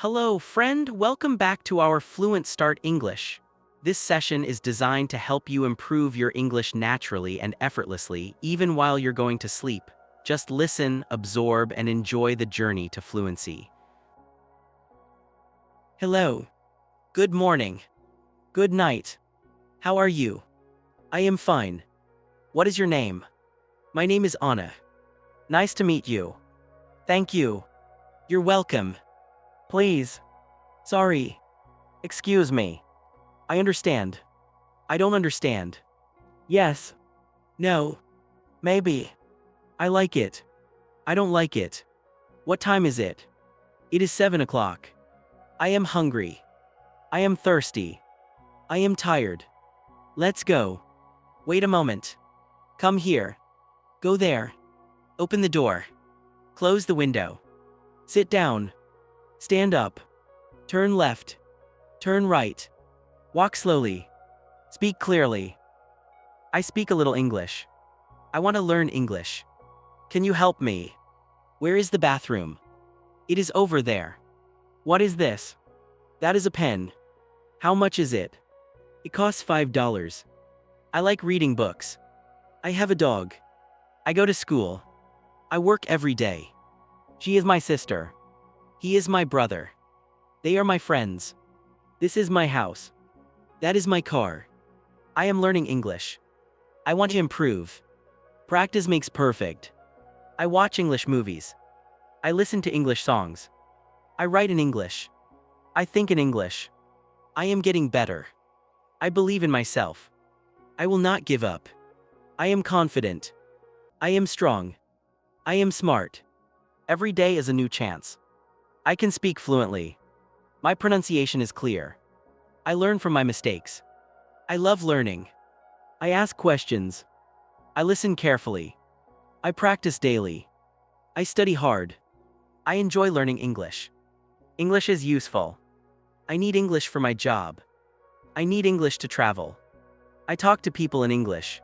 Hello, friend. Welcome back to our Fluent Start English. This session is designed to help you improve your English naturally and effortlessly, even while you're going to sleep. Just listen, absorb, and enjoy the journey to fluency. Hello. Good morning. Good night. How are you? I am fine. What is your name? My name is Anna. Nice to meet you. Thank you. You're welcome. Please. Sorry. Excuse me. I understand. I don't understand. Yes. No. Maybe. I like it. I don't like it. What time is it? It is 7 o'clock. I am hungry. I am thirsty. I am tired. Let's go. Wait a moment. Come here. Go there. Open the door. Close the window. Sit down. Stand up. Turn left. Turn right. Walk slowly. Speak clearly. I speak a little English. I want to learn English. Can you help me? Where is the bathroom? It is over there. What is this? That is a pen. How much is it? It costs $5. I like reading books. I have a dog. I go to school. I work every day. She is my sister. He is my brother. They are my friends. This is my house. That is my car. I am learning English. I want to improve. Practice makes perfect. I watch English movies. I listen to English songs. I write in English. I think in English. I am getting better. I believe in myself. I will not give up. I am confident. I am strong. I am smart. Every day is a new chance. I can speak fluently. My pronunciation is clear. I learn from my mistakes. I love learning. I ask questions. I listen carefully. I practice daily. I study hard. I enjoy learning English. English is useful. I need English for my job. I need English to travel. I talk to people in English.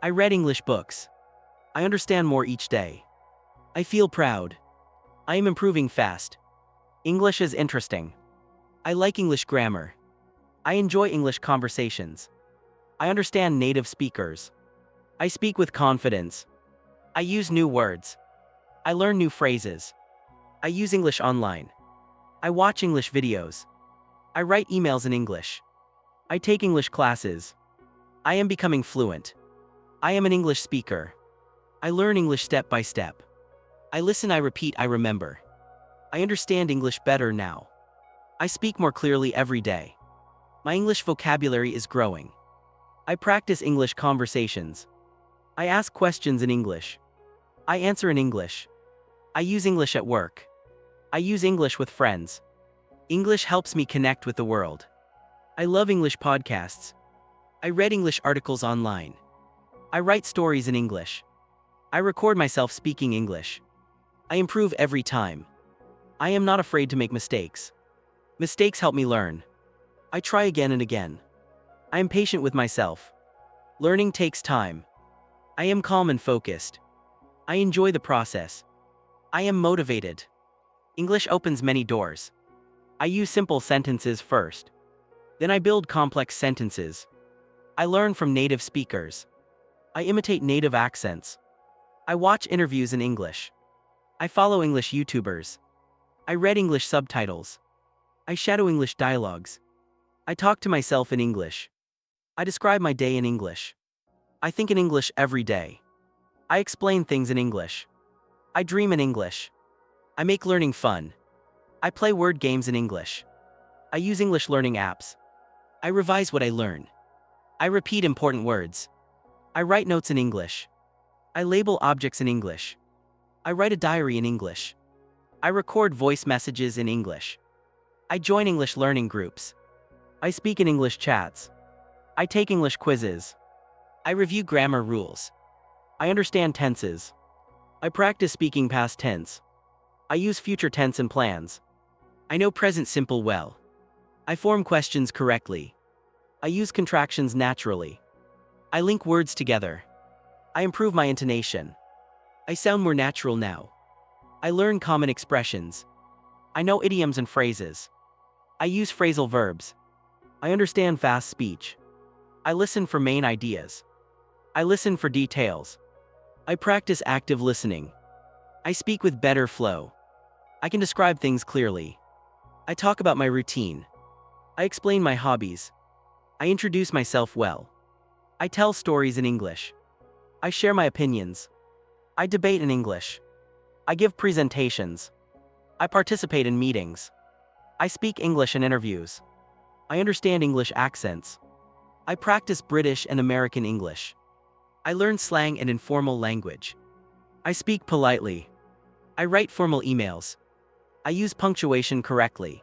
I read English books. I understand more each day. I feel proud. I am improving fast. English is interesting. I like English grammar. I enjoy English conversations. I understand native speakers. I speak with confidence. I use new words. I learn new phrases. I use English online. I watch English videos. I write emails in English. I take English classes. I am becoming fluent. I am an English speaker. I learn English step by step. I listen, I repeat, I remember. I understand English better now. I speak more clearly every day. My English vocabulary is growing. I practice English conversations. I ask questions in English. I answer in English. I use English at work. I use English with friends. English helps me connect with the world. I love English podcasts. I read English articles online. I write stories in English. I record myself speaking English. I improve every time. I am not afraid to make mistakes. Mistakes help me learn. I try again and again. I am patient with myself. Learning takes time. I am calm and focused. I enjoy the process. I am motivated. English opens many doors. I use simple sentences first. Then I build complex sentences. I learn from native speakers. I imitate native accents. I watch interviews in English. I follow English YouTubers. I read English subtitles. I shadow English dialogues. I talk to myself in English. I describe my day in English. I think in English every day. I explain things in English. I dream in English. I make learning fun. I play word games in English. I use English learning apps. I revise what I learn. I repeat important words. I write notes in English. I label objects in English. I write a diary in English. I record voice messages in English. I join English learning groups. I speak in English chats. I take English quizzes. I review grammar rules. I understand tenses. I practice speaking past tense. I use future tense and plans. I know present simple well. I form questions correctly. I use contractions naturally. I link words together. I improve my intonation. I sound more natural now. I learn common expressions. I know idioms and phrases. I use phrasal verbs. I understand fast speech. I listen for main ideas. I listen for details. I practice active listening. I speak with better flow. I can describe things clearly. I talk about my routine. I explain my hobbies. I introduce myself well. I tell stories in English. I share my opinions. I debate in English. I give presentations. I participate in meetings. I speak English in interviews. I understand English accents. I practice British and American English. I learn slang and informal language. I speak politely. I write formal emails. I use punctuation correctly.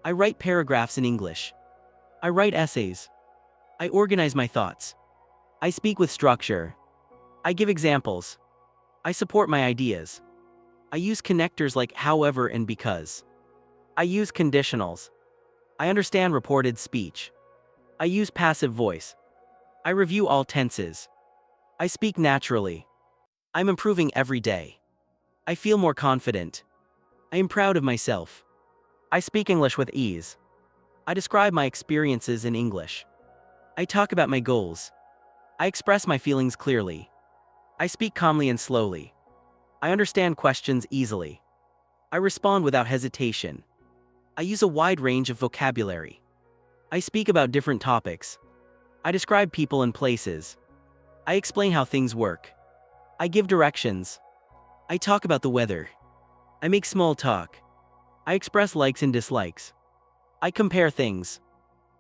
I write paragraphs in English. I write essays. I organize my thoughts. I speak with structure. I give examples. I support my ideas. I use connectors like however and because. I use conditionals. I understand reported speech. I use passive voice. I review all tenses. I speak naturally. I'm improving every day. I feel more confident. I am proud of myself. I speak English with ease. I describe my experiences in English. I talk about my goals. I express my feelings clearly. I speak calmly and slowly. I understand questions easily. I respond without hesitation. I use a wide range of vocabulary. I speak about different topics. I describe people and places. I explain how things work. I give directions. I talk about the weather. I make small talk. I express likes and dislikes. I compare things.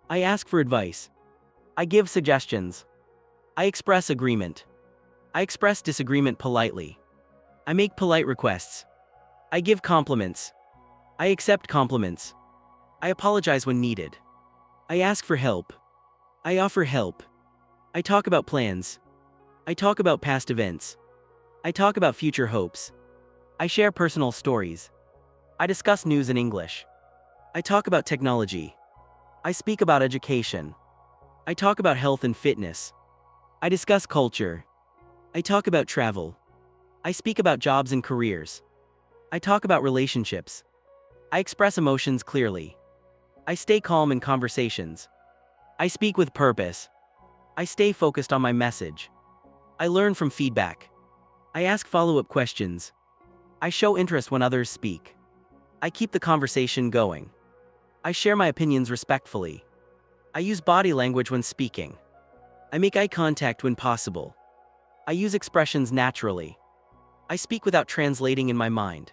I ask for advice. I give suggestions. I express agreement. I express disagreement politely. I make polite requests. I give compliments. I accept compliments. I apologize when needed. I ask for help. I offer help. I talk about plans. I talk about past events. I talk about future hopes. I share personal stories. I discuss news in English. I talk about technology. I speak about education. I talk about health and fitness. I discuss culture. I talk about travel. I speak about jobs and careers. I talk about relationships. I express emotions clearly. I stay calm in conversations. I speak with purpose. I stay focused on my message. I learn from feedback. I ask follow-up questions. I show interest when others speak. I keep the conversation going. I share my opinions respectfully. I use body language when speaking. I make eye contact when possible. I use expressions naturally. I speak without translating in my mind.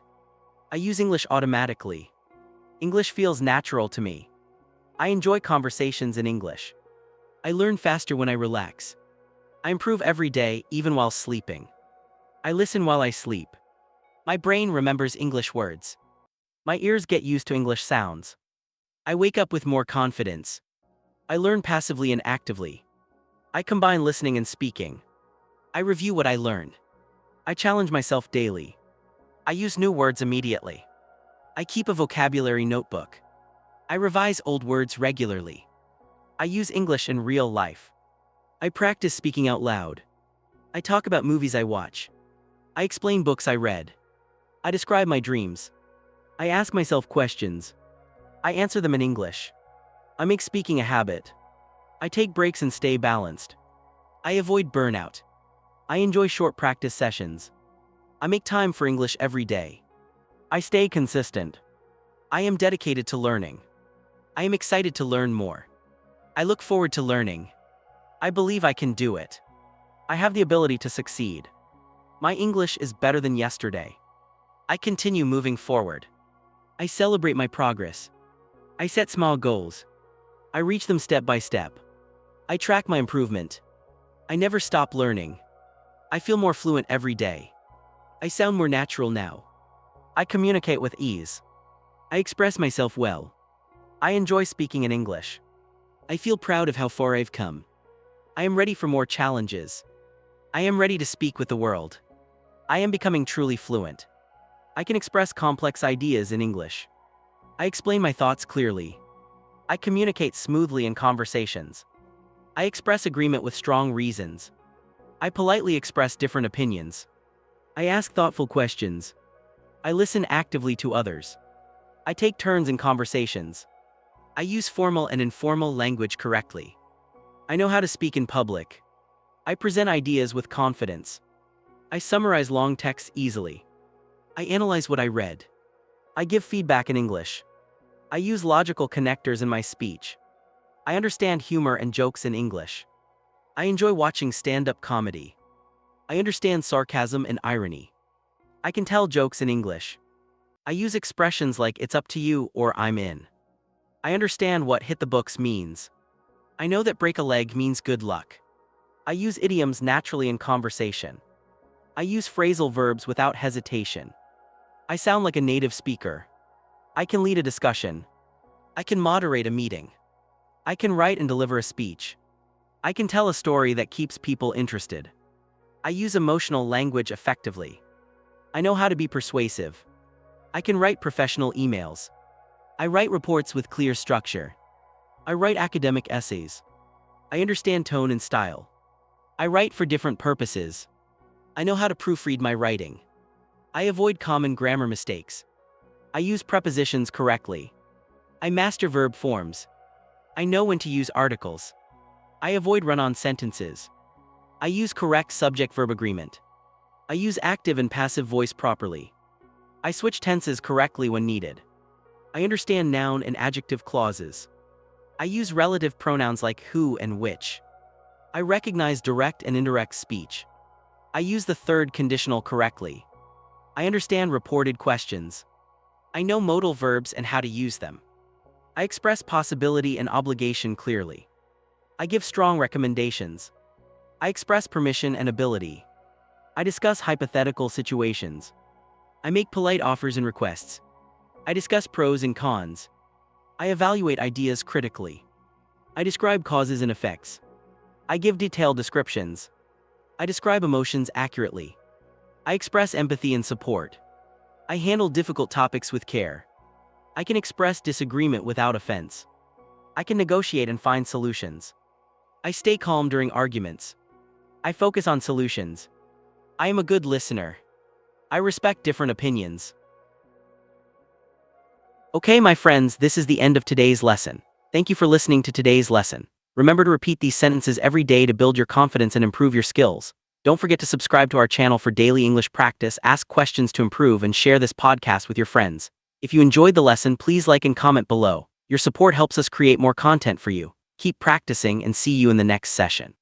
I use English automatically. English feels natural to me. I enjoy conversations in English. I learn faster when I relax. I improve every day, even while sleeping. I listen while I sleep. My brain remembers English words. My ears get used to English sounds. I wake up with more confidence. I learn passively and actively. I combine listening and speaking. I review what I learn. I challenge myself daily. I use new words immediately. I keep a vocabulary notebook. I revise old words regularly. I use English in real life. I practice speaking out loud. I talk about movies I watch. I explain books I read. I describe my dreams. I ask myself questions. I answer them in English. I make speaking a habit. I take breaks and stay balanced. I avoid burnout. I enjoy short practice sessions. I make time for English every day. I stay consistent. I am dedicated to learning. I am excited to learn more. I look forward to learning. I believe I can do it. I have the ability to succeed. My English is better than yesterday. I continue moving forward. I celebrate my progress. I set small goals. I reach them step by step. I track my improvement. I never stop learning. I feel more fluent every day. I sound more natural now. I communicate with ease. I express myself well. I enjoy speaking in English. I feel proud of how far I've come. I am ready for more challenges. I am ready to speak with the world. I am becoming truly fluent. I can express complex ideas in English. I explain my thoughts clearly. I communicate smoothly in conversations. I express agreement with strong reasons. I politely express different opinions. I ask thoughtful questions. I listen actively to others. I take turns in conversations. I use formal and informal language correctly. I know how to speak in public. I present ideas with confidence. I summarize long texts easily. I analyze what I read. I give feedback in English. I use logical connectors in my speech. I understand humor and jokes in English. I enjoy watching stand-up comedy. I understand sarcasm and irony. I can tell jokes in English. I use expressions like "it's up to you" or "I'm in." I understand what "hit the books" means. I know that "break a leg" means good luck. I use idioms naturally in conversation. I use phrasal verbs without hesitation. I sound like a native speaker. I can lead a discussion. I can moderate a meeting. I can write and deliver a speech. I can tell a story that keeps people interested. I use emotional language effectively. I know how to be persuasive. I can write professional emails. I write reports with clear structure. I write academic essays. I understand tone and style. I write for different purposes. I know how to proofread my writing. I avoid common grammar mistakes. I use prepositions correctly. I master verb forms. I know when to use articles. I avoid run-on sentences. I use correct subject-verb agreement. I use active and passive voice properly. I switch tenses correctly when needed. I understand noun and adjective clauses. I use relative pronouns like who and which. I recognize direct and indirect speech. I use the third conditional correctly. I understand reported questions. I know modal verbs and how to use them. I express possibility and obligation clearly. I give strong recommendations. I express permission and ability. I discuss hypothetical situations. I make polite offers and requests. I discuss pros and cons. I evaluate ideas critically. I describe causes and effects. I give detailed descriptions. I describe emotions accurately. I express empathy and support. I handle difficult topics with care. I can express disagreement without offense. I can negotiate and find solutions. I stay calm during arguments. I focus on solutions. I am a good listener. I respect different opinions. Okay, my friends, this is the end of today's lesson. Thank you for listening to today's lesson. Remember to repeat these sentences every day to build your confidence and improve your skills. Don't forget to subscribe to our channel for daily English practice, ask questions to improve, and share this podcast with your friends. If you enjoyed the lesson, please like and comment below. Your support helps us create more content for you. Keep practicing and see you in the next session.